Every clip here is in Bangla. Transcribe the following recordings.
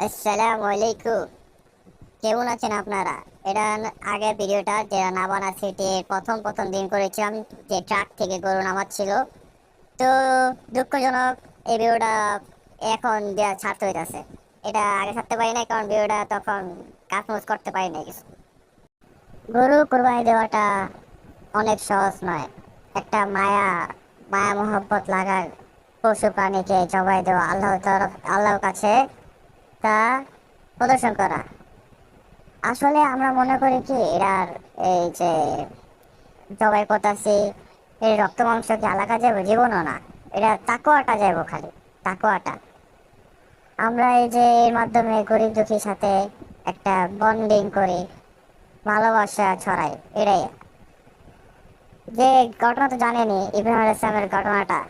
আসসালামু আলাইকুম। কেমন আছেন আপনারা? এটা আগের ভিডিওটা যে নাবানা সিটি প্রথম প্রথম দিন করেছিলাম, যে ট্রাক থেকে গরু নামাচ্ছিল। তো দুঃখজনক এই ভিডিওটা এখন দেওয়া ছাড়তে হইতেছে। এটা আগে ছাড়তে পারি না, কারণ ভিডিওটা তখন কাজমজ করতে পারি না কিছু। গরু কোরবানি দেওয়াটা অনেক সহজ নয়। একটা মায়া মায়া মহব্বত লাগার পশু প্রাণীকে জবাই দেওয়া আল্লাহর কাছে তা প্রদর্শন করা। আসলে আমরা মনে করি কি এরার এই যে জবাই করতেছি, এই রক্ত মাংস কি আলাদা যাবো? জীবনও না। এটা তাকওয়াটা যাবো, খালি তাকওয়াটা। আমরা এই যে এর মাধ্যমে গরিব দুঃখীর সাথে একটা বন্ডিং করি, ভালোবাসা ছড়াই, এটাই। যে ঘটনা তো জানেনি, ইব্রাহিম আলাইহিস সালামের ঘটনাটা।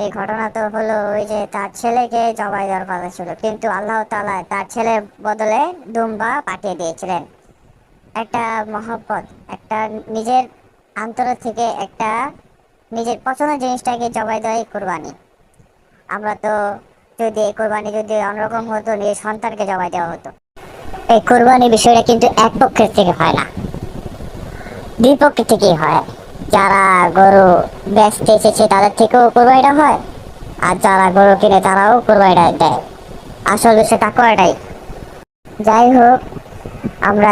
এই ঘটনা তো হলো ওই যে তার ছেলেকে জবাই দেওয়ার কথা ছিল, কিন্তু আল্লাহ তাআলা তার ছেলের বদলে দুম্বা পাঠিয়ে দিয়েছিলেন। একটা মহব্বত, একটা নিজের অন্তর থেকে একটা নিজের পছন্দের জিনিসটাকে জবাই দেওয়াই কোরবানি। আমরা তো যদি এই কোরবানি যদি অন্যরকম হতো, নিজের সন্তানকে জবাই দেওয়া হতো। এই কোরবানি বিষয়টা কিন্তু এক পক্ষের থেকে হয় না, দুই পক্ষের থেকেই হয়। যারা গরু বেচতে এসেছে তাদের থেকেও কোরবানিটা হয়, আর যারা গরু কিনে তারাও কোরবানিটা দেয়। আসল বিষয় তাকওয়াটাই। যাই হোক, আমরা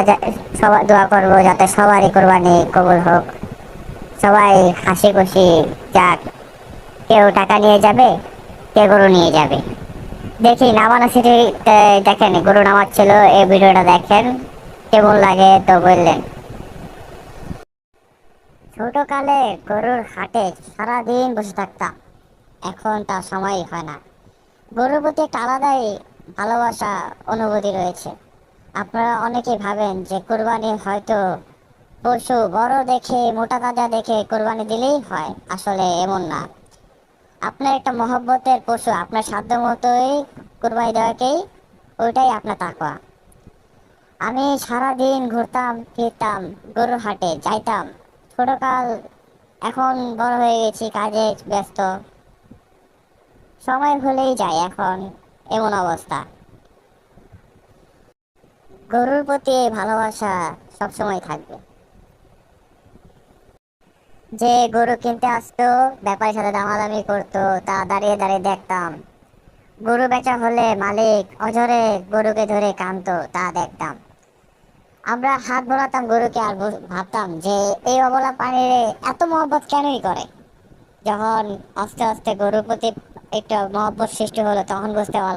সবাই দোয়া করবো যাতে সবারই কোরবানি কবুল হোক, সবাই হাসি খুশি যাক। কেউ টাকা নিয়ে যাবে, কে গরু নিয়ে যাবে। দেখি নামানা সিটি দেখেন, গরু নামাচ্ছিল, এই ভিডিওটা দেখেন, কেমন লাগে তো বললেন। ছোট কালে গরুর হাটে সারাদিন বসে থাকতাম, এখন তার সময়ই হয় না। গরুর প্রতি একটা আলাদাই ভালোবাসা, অনুভূতি রয়েছে। আপনারা অনেকেই ভাবেন যে কোরবানি হয়তো পশু বড় দেখে মোটা তাজা দেখে কোরবানি দিলেই হয়, আসলে এমন না। আপনার একটা মহব্বতের পশু আপনার সাধ্য মতোই কোরবানি দেওয়াকেই, ওইটাই আপনার তাকওয়া। আমি সারাদিন ঘুরতাম ফিরতাম, গরুর হাটে যাইতাম ছোটকাল। এখন বড় হয়ে গেছি, কাজে ব্যস্ত, সময় হলেই যাই এখন, এমন অবস্থা। গরুর প্রতি এই ভালোবাসা সবসময় থাকবে। যে গরু কিনতে আসতো, ব্যাপারীর সাথে দামাদামি করতো, তা দাঁড়িয়ে দাঁড়িয়ে দেখতাম। গরু বেচা হলে মালিক অঝরে গরুকে ধরে কানতো, তা দেখতাম। আমরা হাত বোলাতাম গরুকে, আর ভাবতাম যে এই অবলা প্রাণীরে এত মহব্বত কেনই করে। যখন আস্তে আস্তে গরুর প্রতি একটা মহব্বত সৃষ্টি হলো, তখন বুঝতে পারলাম